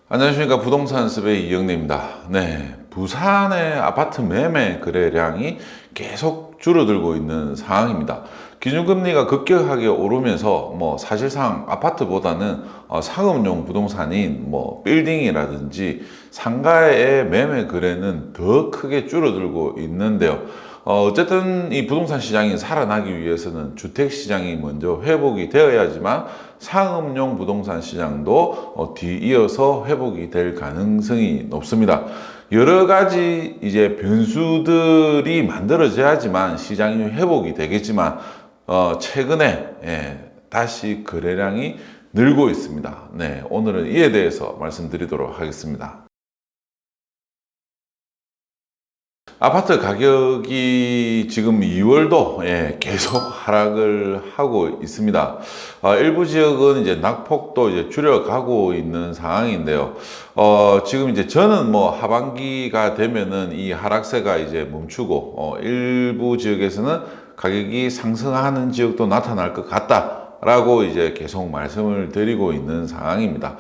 안녕하십니까. 부동산 습의 이영래입니다. 네, 부산의 아파트 매매 거래량이 계속 줄어들고 있는 상황입니다. 기준금리가 급격하게 오르면서 사실상 아파트보다는 상업용 부동산인 빌딩이라든지 상가의 매매 거래는 더 크게 줄어들고 있는데요. 어쨌든 이 부동산 시장이 살아나기 위해서는 주택 시장이 먼저 회복이 되어야지만 상업용 부동산 시장도 뒤이어서 회복이 될 가능성이 높습니다. 여러 가지 이제 변수들이 만들어져야지만 시장이 회복이 되겠지만 최근에 다시 거래량이 늘고 있습니다. 네, 오늘은 이에 대해서 말씀드리도록 하겠습니다. 아파트 가격이 지금 2월도 계속 하락을 하고 있습니다. 일부 지역은 이제 낙폭도 이제 줄여가고 있는 상황인데요. 지금 이제 저는 하반기가 되면은 이 하락세가 이제 멈추고 일부 지역에서는 가격이 상승하는 지역도 나타날 것 같다. 라고 이제 계속 말씀을 드리고 있는 상황입니다.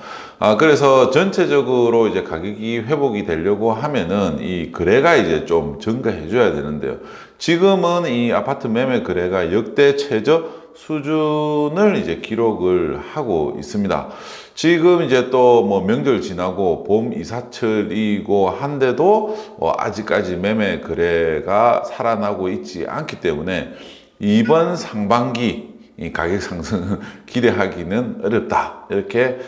그래서 전체적으로 이제 가격이 회복이 되려고 하면은 이 거래가 이제 좀 증가해 줘야 되는데요. 지금은 이 아파트 매매 거래가 역대 최저 수준을 이제 기록을 하고 있습니다. 지금 이제 또 명절 지나고 봄 이사철이고 한데도 아직까지 매매 거래가 살아나고 있지 않기 때문에 이번 상반기 이 가격 상승을 기대하기는 어렵다. 이렇게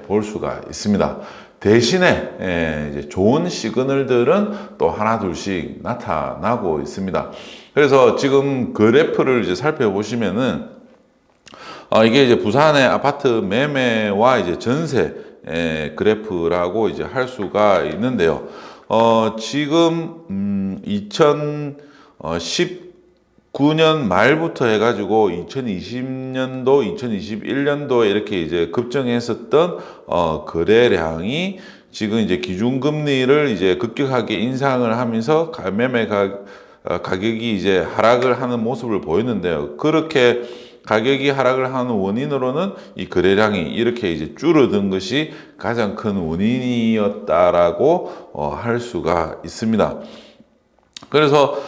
볼 수가 있습니다. 대신에 이제 좋은 시그널들은 또 하나 둘씩 나타나고 있습니다. 그래서 지금 그래프를 이제 살펴보시면은 이게 이제 부산의 아파트 매매와 이제 전세 그래프라고 이제 할 수가 있는데요. 지금 2019년 말부터 해가지고 2020년도, 2021년도에 이렇게 이제 급증했었던 거래량이 지금 이제 기준금리를 이제 급격하게 인상을 하면서 매매 가격이 이제 하락을 하는 모습을 보였는데요. 그렇게 가격이 하락을 하는 원인으로는 이 거래량이 이렇게 이제 줄어든 것이 가장 큰 원인이었다라고 할 수가 있습니다. 그래서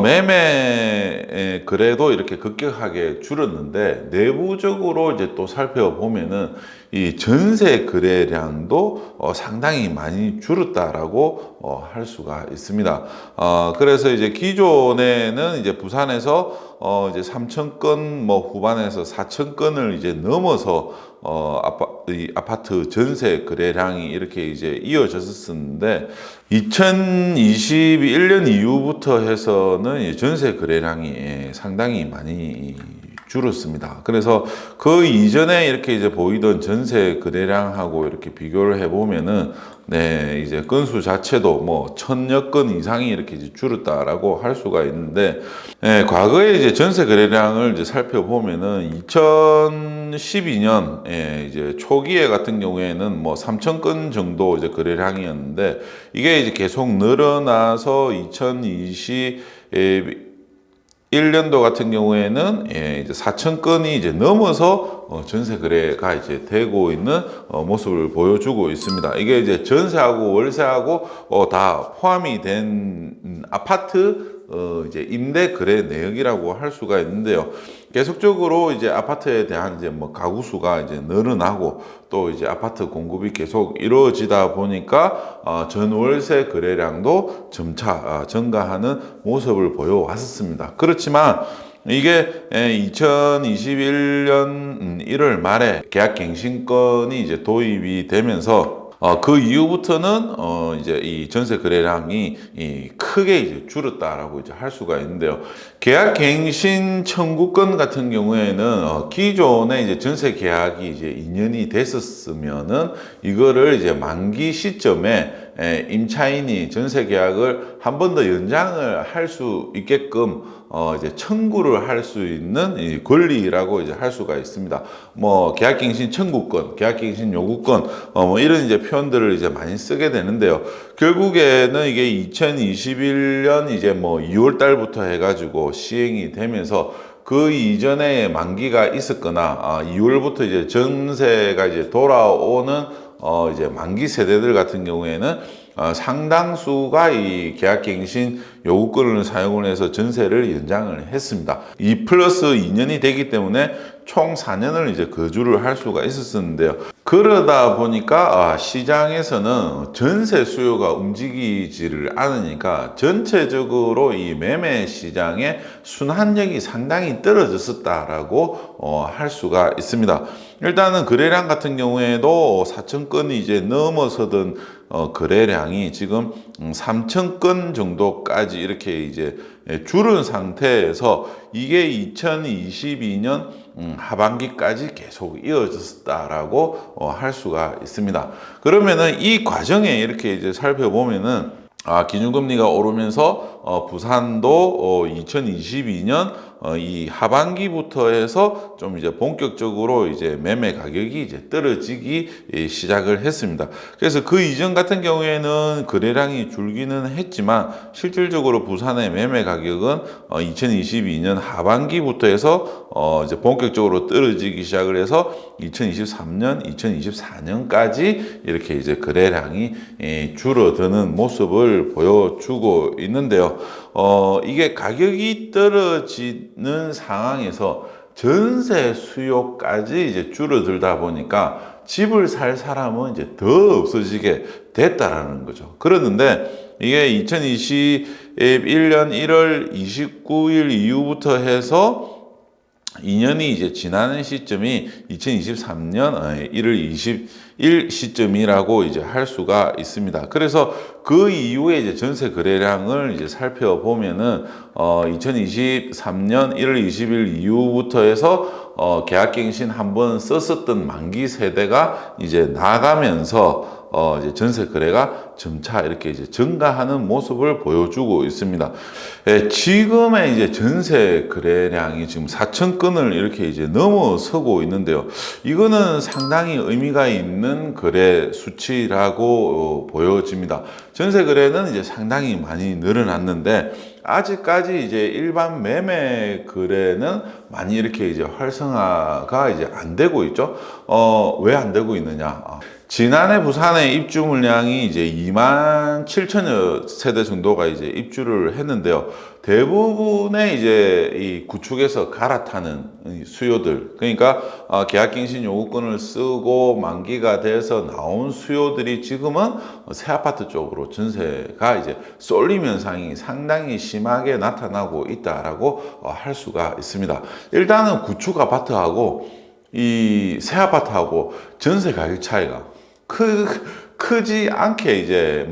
매매 거래도 이렇게 급격하게 줄었는데 내부적으로 이제 또 살펴보면은 이 전세 거래량도 상당히 많이 줄었다라고 할 수가 있습니다. 그래서 이제 기존에는 이제 부산에서 이제 3천 건 후반에서 4천 건을 이제 넘어서 이 아파트 전세 거래량이 이렇게 이제 이어졌었는데 2021년 이후부터 해서는 전세 거래량이 상당히 많이 줄었습니다. 그래서 그 이전에 이렇게 이제 보이던 전세 거래량하고 이렇게 비교를 해보면은 이제 건수 자체도 1,000여 건 이상이 이렇게 이제 줄었다라고 할 수가 있는데, 과거에 이제 전세 거래량을 이제 살펴보면은 2012년 이제 초기에 같은 경우에는 3천 건 정도 이제 거래량이었는데 이게 이제 계속 늘어나서 2021년도 같은 경우에는 이제 4천 건이 이제 넘어서 전세 거래가 이제 되고 있는 모습을 보여주고 있습니다. 이게 이제 전세하고 월세하고 다 포함이 된 아파트 이제 임대 거래 내역이라고 할 수가 있는데요. 계속적으로 이제 아파트에 대한 이제 가구 수가 이제 늘어나고 또 이제 아파트 공급이 계속 이루어지다 보니까 전월세 거래량도 점차 증가하는 모습을 보여왔었습니다. 그렇지만 이게 2021년 1월 말에 계약갱신권이 이제 도입이 되면서 그 이후부터는 이제 이 전세 거래량이 크게 이제 줄었다라고 이제 할 수가 있는데요. 계약갱신 청구권 같은 경우에는 기존에 이제 전세 계약이 이제 2년이 됐었으면은 이거를 이제 만기 시점에 임차인이 전세 계약을 한 번 더 연장을 할 수 있게끔 이제 청구를 할 수 있는 이 권리라고 이제 할 수가 있습니다. 계약갱신 청구권, 계약갱신 요구권, 이런 이제 표현들을 이제 많이 쓰게 되는데요. 결국에는 이게 2021년 이제 2월 달부터 해가지고 시행이 되면서 그 이전에 만기가 있었거나 2월부터 이제 전세가 이제 돌아오는 이제 만기 세대들 같은 경우에는 상당수가 이 계약갱신 요구권을 사용을 해서 전세를 연장을 했습니다. 이 플러스 2년이 되기 때문에 총 4년을 이제 거주를 할 수가 있었는데요. 그러다 보니까 시장에서는 전세 수요가 움직이지를 않으니까 전체적으로 이 매매 시장의 순환력이 상당히 떨어졌었다라고 할 수가 있습니다. 일단은 거래량 같은 경우에도 4천 건이 이제 넘어서던 거래량이 지금 3천 건 정도까지 이렇게 이제 줄은 상태에서 이게 2022년 하반기까지 계속 이어졌다라고 할 수가 있습니다. 그러면은 이 과정에 이렇게 이제 살펴보면은 기준금리가 오르면서 부산도 2022년 이 하반기부터 해서 좀 이제 본격적으로 이제 매매 가격이 이제 떨어지기 시작을 했습니다. 그래서 그 이전 같은 경우에는 거래량이 줄기는 했지만 실질적으로 부산의 매매 가격은 2022년 하반기부터 해서 이제 본격적으로 떨어지기 시작을 해서 2023년, 2024년까지 이렇게 이제 거래량이 줄어드는 모습을 보여주고 있는데요. 이게 가격이 떨어지는 상황에서 전세 수요까지 이제 줄어들다 보니까 집을 살 사람은 이제 더 없어지게 됐다라는 거죠. 그러는데 이게 2021년 1월 29일 이후부터 해서 2년이 이제 지나는 시점이 2023년 1월 20일 시점이라고 이제 할 수가 있습니다. 그래서 그 이후에 이제 전세 거래량을 이제 살펴보면은 2023년 1월 20일 이후부터 해서 계약갱신 한번 썼었던 만기 세대가 이제 나가면서 이제 전세 거래가 점차 이렇게 이제 증가하는 모습을 보여주고 있습니다. 지금의 이제 전세 거래량이 지금 4천 건을 이렇게 이제 넘어서고 있는데요. 이거는 상당히 의미가 있는 거래 수치라고 보여집니다. 전세 거래는 이제 상당히 많이 늘어났는데 아직까지 이제 일반 매매 거래는 많이 이렇게 이제 활성화가 이제 안 되고 있죠. 왜 안 되고 있느냐? 지난해 부산의 입주 물량이 이제 2만 7천여 세대 정도가 이제 입주를 했는데요. 대부분의 이제 이 구축에서 갈아타는 수요들, 그러니까 계약갱신 요구권을 쓰고 만기가 돼서 나온 수요들이 지금은 새 아파트 쪽으로 전세가 이제 쏠림 현상이 상당히 심하게 나타나고 있다라고 할 수가 있습니다. 일단은 구축 아파트하고 이 새 아파트하고 전세 가격 차이가 크지 않게 이제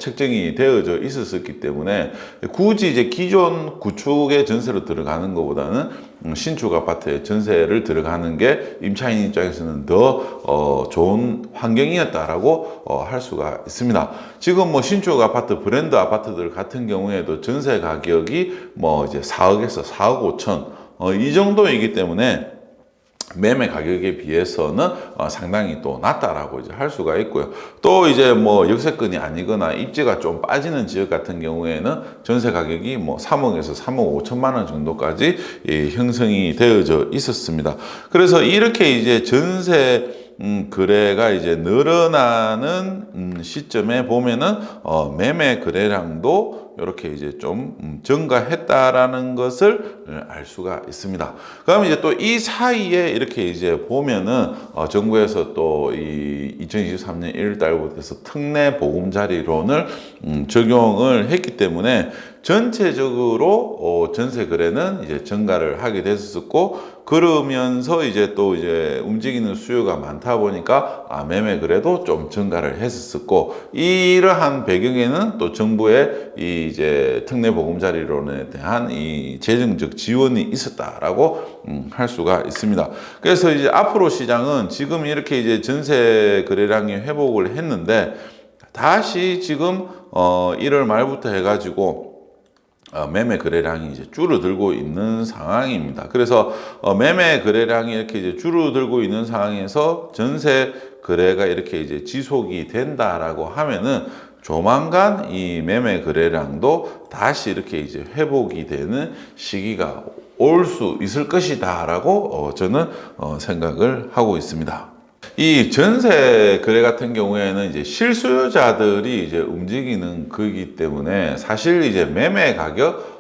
책정이 되어져 있었기 때문에 굳이 이제 기존 구축의 전세로 들어가는 것보다는 신축 아파트에 전세를 들어가는 게 임차인 입장에서는 더 좋은 환경이었다라고 할 수가 있습니다. 지금 신축 아파트, 브랜드 아파트들 같은 경우에도 전세 가격이 이제 4억에서 4억 5천 이 정도이기 때문에 매매 가격에 비해서는 상당히 또 낮다라고 이제 할 수가 있고요. 또 이제 역세권이 아니거나 입지가 좀 빠지는 지역 같은 경우에는 전세 가격이 3억에서 3억 5천만 원 정도까지 형성이 되어져 있었습니다. 그래서 이렇게 이제 전세 거래가 이제 늘어나는 시점에 보면은 매매 거래량도 이렇게 이제 좀 증가했다라는 것을 알 수가 있습니다. 그럼 이제 또 이 사이에 이렇게 이제 보면은 정부에서 또 이 2023년 1월 달부터 해서 특례 보금자리론을 적용을 했기 때문에 전체적으로 전세 거래는 이제 증가를 하게 됐었고, 그러면서 이제 또 이제 움직이는 수요가 많다 보니까 매매 거래도 좀 증가를 했었고, 이러한 배경에는 또 정부의 이 이제 특례 보금자리론에 대한 이 재정적 지원이 있었다라고 할 수가 있습니다. 그래서 이제 앞으로 시장은 지금 이렇게 이제 전세 거래량이 회복을 했는데 다시 지금 1월 말부터 해가지고 매매 거래량이 이제 줄어들고 있는 상황입니다. 그래서 매매 거래량이 이렇게 이제 줄어들고 있는 상황에서 전세 거래가 이렇게 이제 지속이 된다라고 하면은 조만간 이 매매 거래량도 다시 이렇게 이제 회복이 되는 시기가 올 수 있을 것이다라고 저는 생각을 하고 있습니다. 이 전세 거래 같은 경우에는 이제 실수요자들이 이제 움직이는 거기 때문에 사실 이제 매매 가격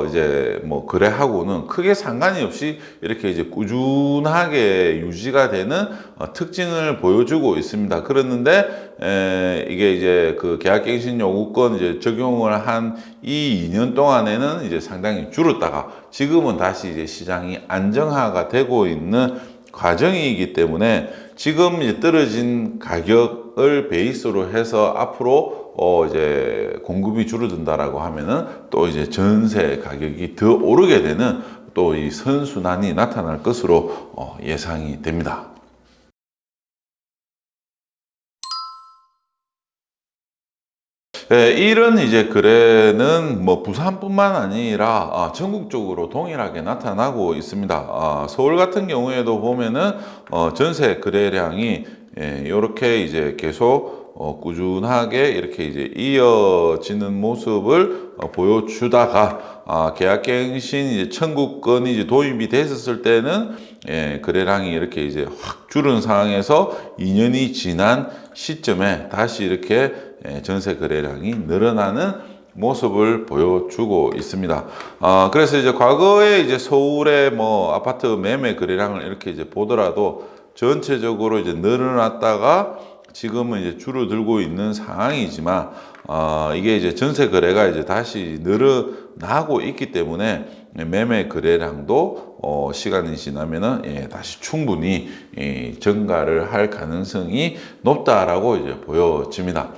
이제 뭐 거래하고는 크게 상관이 없이 이렇게 이제 꾸준하게 유지가 되는 특징을 보여주고 있습니다. 그랬는데 이게 이제 그 계약갱신 요구권 이제 적용을 한 이 2년 동안에는 이제 상당히 줄었다가 지금은 다시 이제 시장이 안정화가 되고 있는 과정이기 때문에 지금 이제 떨어진 가격을 베이스로 해서 앞으로 이제 공급이 줄어든다라고 하면은 또 이제 전세 가격이 더 오르게 되는 또 이 선순환이 나타날 것으로 예상이 됩니다. 이런 이제 거래는 뭐 부산뿐만 아니라 전국적으로 동일하게 나타나고 있습니다. 서울 같은 경우에도 보면은 전세 거래량이 이렇게 이제 계속 꾸준하게 이렇게 이제 이어지는 모습을 보여주다가 계약갱신 이제 청구권이 이제 도입이 됐었을 때는 거래량이 이렇게 이제 확 줄은 상황에서 2년이 지난 시점에 다시 이렇게 전세 거래량이 늘어나는 모습을 보여주고 있습니다. 그래서 이제 과거에 이제 서울의 뭐 아파트 매매 거래량을 이렇게 이제 보더라도 전체적으로 이제 늘어났다가 지금은 이제 줄어들고 있는 상황이지만 이게 이제 전세 거래가 이제 다시 늘어나고 있기 때문에 매매 거래량도 시간이 지나면은 다시 충분히 증가를 할 가능성이 높다라고 이제 보여집니다.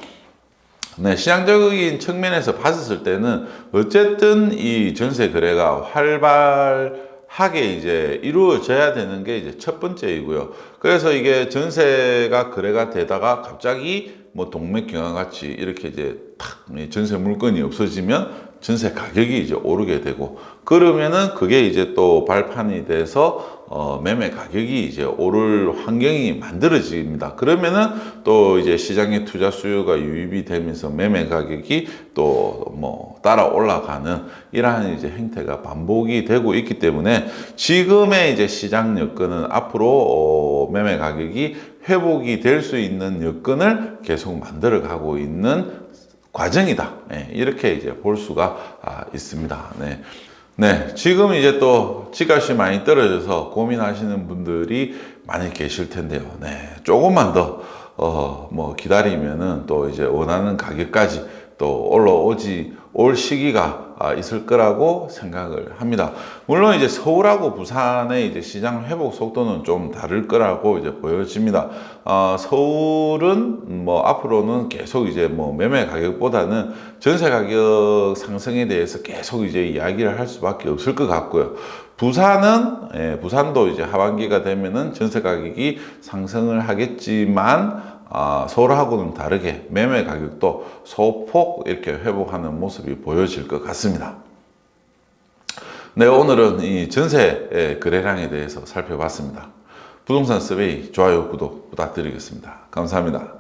네, 시장적인 측면에서 봤을 때는 어쨌든 이 전세 거래가 활발하게 이제 이루어져야 되는 게 이제 첫 번째이고요. 그래서 이게 전세가 거래가 되다가 갑자기 뭐 동맥경화 같이 이렇게 이제 탁 전세 물건이 없어지면 전세 가격이 이제 오르게 되고 그러면은 그게 이제 또 발판이 돼서 매매 가격이 이제 오를 환경이 만들어집니다. 그러면은 또 이제 시장의 투자 수요가 유입이 되면서 매매 가격이 또 뭐 따라 올라가는 이러한 이제 행태가 반복이 되고 있기 때문에 지금의 이제 시장 여건은 앞으로 매매 가격이 회복이 될 수 있는 여건을 계속 만들어 가고 있는 과정이다. 이렇게 이제 볼 수가 있습니다. 네. 네, 지금 이제 또 집값이 많이 떨어져서 고민하시는 분들이 많이 계실 텐데요. 네, 조금만 더, 뭐 기다리면은 또 이제 원하는 가격까지 또 올 시기가 있을 거라고 생각을 합니다. 물론 이제 서울하고 부산의 이제 시장 회복 속도는 좀 다를 거라고 이제 보여집니다. 서울은 뭐 앞으로는 계속 이제 뭐 매매 가격보다는 전세 가격 상승에 대해서 계속 이제 이야기를 할 수밖에 없을 것 같고요. 부산도 이제 하반기가 되면은 전세 가격이 상승을 하겠지만 서울하고는 다르게 매매 가격도 소폭 이렇게 회복하는 모습이 보여질 것 같습니다. 네, 오늘은 이 전세 거래량에 대해서 살펴봤습니다. 부동산 서베이 좋아요, 구독 부탁드리겠습니다. 감사합니다.